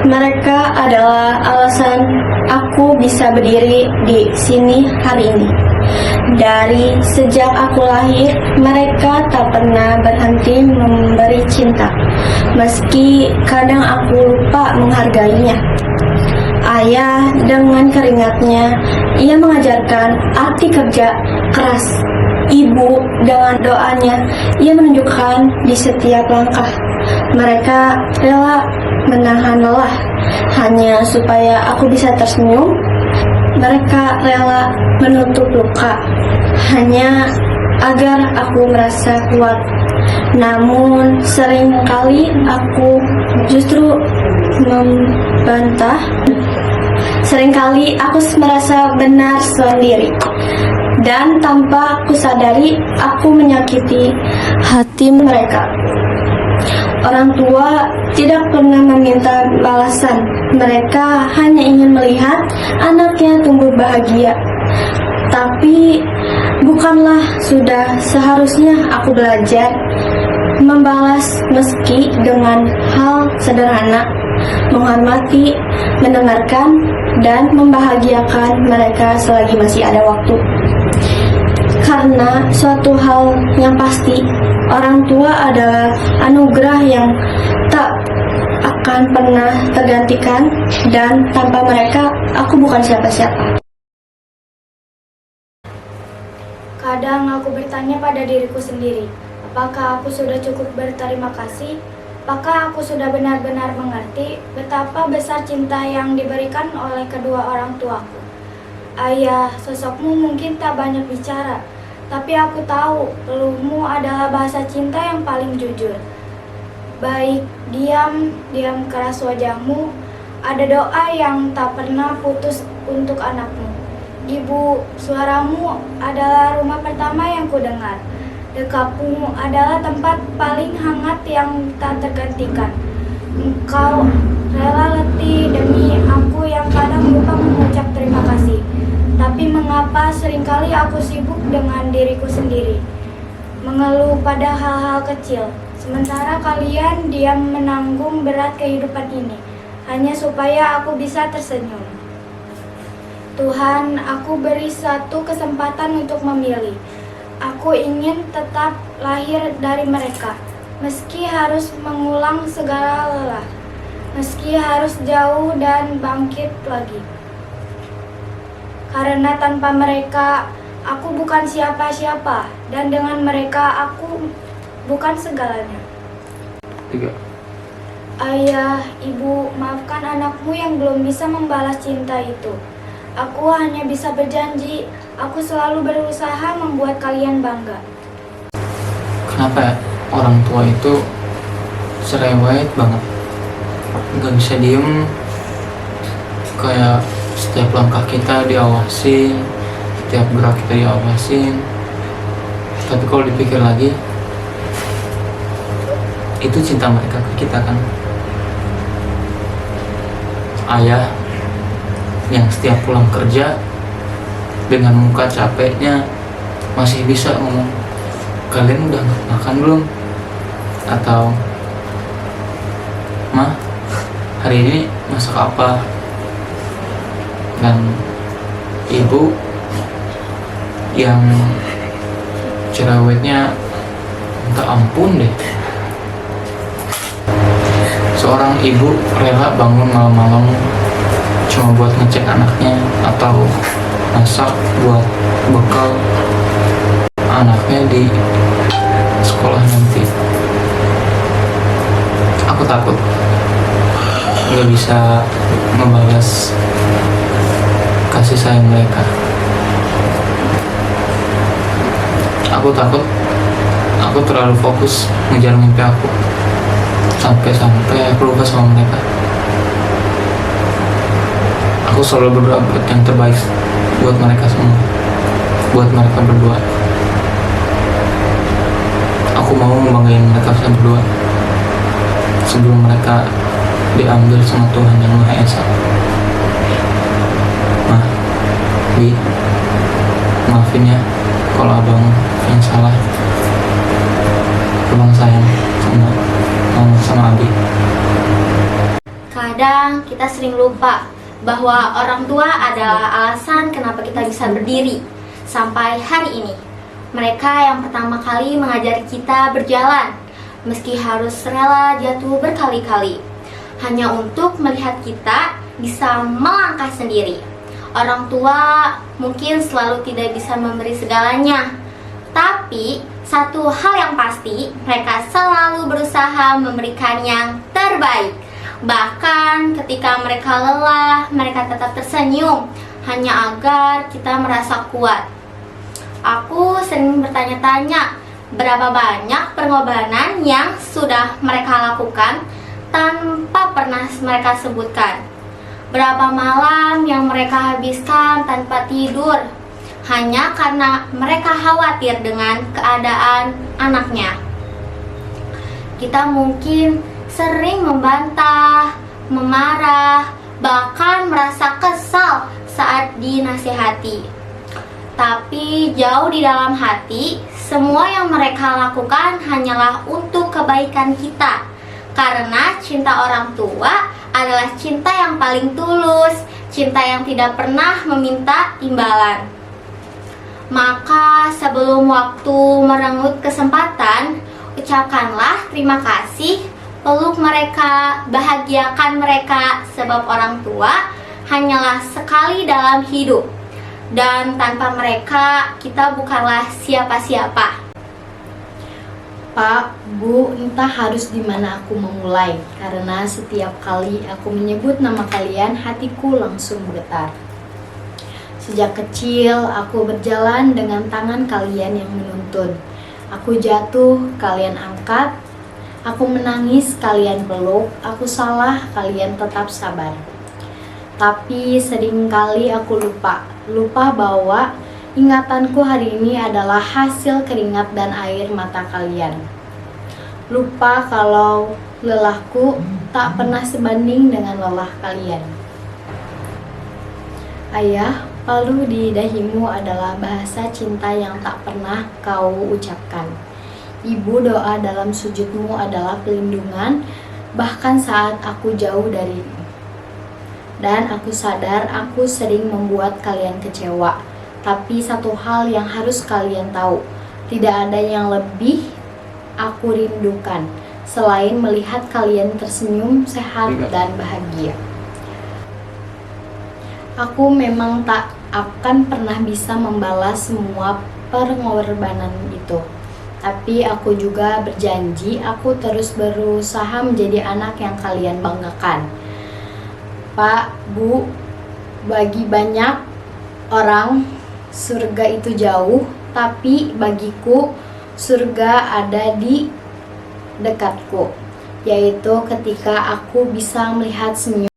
Mereka adalah alasan aku bisa berdiri di sini hari ini. Dari sejak aku lahir, mereka tak pernah berhenti memberi cinta, meski kadang aku lupa menghargainya. Ayah dengan keringatnya, ia mengajarkan arti kerja keras. Ibu dengan doanya, ia menunjukkan di setiap langkah. Mereka rela menahan lelah hanya supaya aku bisa tersenyum. Mereka rela menutup luka hanya agar aku merasa kuat. Namun seringkali aku justru membantah. Seringkali aku merasa benar sendiri. Dan tanpa aku sadari, aku menyakiti hati mereka. Orang tua tidak pernah meminta balasan. Mereka hanya ingin melihat anaknya tumbuh bahagia. Tapi bukanlah sudah seharusnya aku belajar membalas meski dengan hal sederhana, menghormati, mendengarkan, dan membahagiakan mereka selagi masih ada waktu. Karena suatu hal yang pasti, orang tua adalah anugerah yang tak akan pernah tergantikan, dan tanpa mereka, aku bukan siapa-siapa. Kadang aku bertanya pada diriku sendiri, apakah aku sudah cukup berterima kasih? Apakah aku sudah benar-benar mengerti betapa besar cinta yang diberikan oleh kedua orang tuaku? Ayah, sosokmu mungkin tak banyak bicara, tapi aku tahu peluhmu adalah bahasa cinta yang paling jujur. Baik diam keras wajahmu, ada doa yang tak pernah putus untuk anakmu. Ibu, suaramu adalah rumah pertama yang kudengar. Dekapmu adalah tempat paling hangat yang tak tergantikan. Engkau rela letih demi aku yang kadang lupa mengucap terima kasih. Tapi mengapa seringkali aku sibuk dengan diriku sendiri, mengeluh pada hal-hal kecil, sementara kalian diam menanggung berat kehidupan ini, hanya supaya aku bisa tersenyum. Tuhan, aku beri satu kesempatan untuk memilih. Aku ingin tetap lahir dari mereka, meski harus mengulang segala lelah, meski harus jauh dan bangkit lagi. Karena tanpa mereka, aku bukan siapa-siapa, dan dengan mereka aku bukan segalanya. 3. Ayah, ibu, maafkan anakmu yang belum bisa membalas cinta itu. Aku hanya bisa berjanji, aku selalu berusaha membuat kalian bangga. Kenapa ya orang tua itu cerewet banget, gak bisa diem, kayak setiap langkah kita diawasin, setiap gerak kita diawasin. Tapi kalau dipikir lagi, itu cinta mereka ke kita kan. Ayah yang setiap pulang kerja dengan muka capeknya masih bisa ngomong, kalian udah makan belum? Atau, Ma, hari ini masak apa? Dan ibu yang cerewetnya minta ampun deh. Seorang ibu rela bangun malam-malam cuma buat ngecek anaknya atau masak buat bekal anaknya di sekolah nanti. Aku takut nggak bisa membalas kasih sayang mereka. Aku takut aku terlalu fokus ngejar mimpi aku sampai aku lupa sama mereka. Aku selalu berdoa buat yang terbaik buat mereka semua, buat mereka berdua. Aku mau membanggain mereka berdua sebelum mereka diambil sama Tuhan yang Maha Esa. Nah, Bi, maafin ya kalau abang yang salah. Abang sayang sama Abi. Kadang Kadang kita sering lupa bahwa orang tua adalah alasan kenapa kita bisa berdiri sampai hari ini. Mereka yang pertama kali mengajari kita berjalan, meski harus rela jatuh berkali-kali, hanya untuk melihat kita bisa melangkah sendiri. Orang tua mungkin selalu tidak bisa memberi segalanya, tapi satu hal yang pasti, mereka selalu berusaha memberikan yang terbaik. Bahkan ketika mereka lelah, mereka tetap tersenyum hanya agar kita merasa kuat. Aku sering bertanya-tanya, berapa banyak pengorbanan yang sudah mereka lakukan tanpa pernah mereka sebutkan. Berapa malam yang mereka habiskan tanpa tidur hanya karena mereka khawatir dengan keadaan anaknya. Kita mungkin sering membantah, memarah, bahkan merasa kesal saat dinasihati. Tapi jauh di dalam hati, semua yang mereka lakukan hanyalah untuk kebaikan kita. Karena cinta orang tua adalah cinta yang paling tulus, cinta yang tidak pernah meminta imbalan. Maka sebelum waktu merenggut kesempatan, ucapkanlah terima kasih, peluk mereka, bahagiakan mereka, sebab orang tua hanyalah sekali dalam hidup. Dan tanpa mereka, kita bukanlah siapa-siapa. Pak, Bu, entah harus di mana aku memulai, karena setiap kali aku menyebut nama kalian, hatiku langsung bergetar. Sejak kecil, aku berjalan dengan tangan kalian yang menuntun. Aku jatuh, kalian angkat. Aku menangis, kalian peluk. Aku salah, kalian tetap sabar. Tapi seringkali aku lupa bahwa ingatanku hari ini adalah hasil keringat dan air mata kalian. Lupa kalau lelahku tak pernah sebanding dengan lelah kalian. Ayah, palu di dahimu adalah bahasa cinta yang tak pernah kau ucapkan. Ibu, doa dalam sujudmu adalah pelindungan, bahkan saat aku jauh darimu. Dan aku sadar aku sering membuat kalian kecewa. Tapi satu hal yang harus kalian tahu, tidak ada yang lebih aku rindukan selain melihat kalian tersenyum, sehat, dan bahagia. Aku memang tak akan pernah bisa membalas semua pengorbanan itu. Tapi aku juga berjanji aku terus berusaha menjadi anak yang kalian banggakan. Pak, Bu, bagi banyak orang surga itu jauh, tapi bagiku surga ada di dekatku, yaitu ketika aku bisa melihat senyum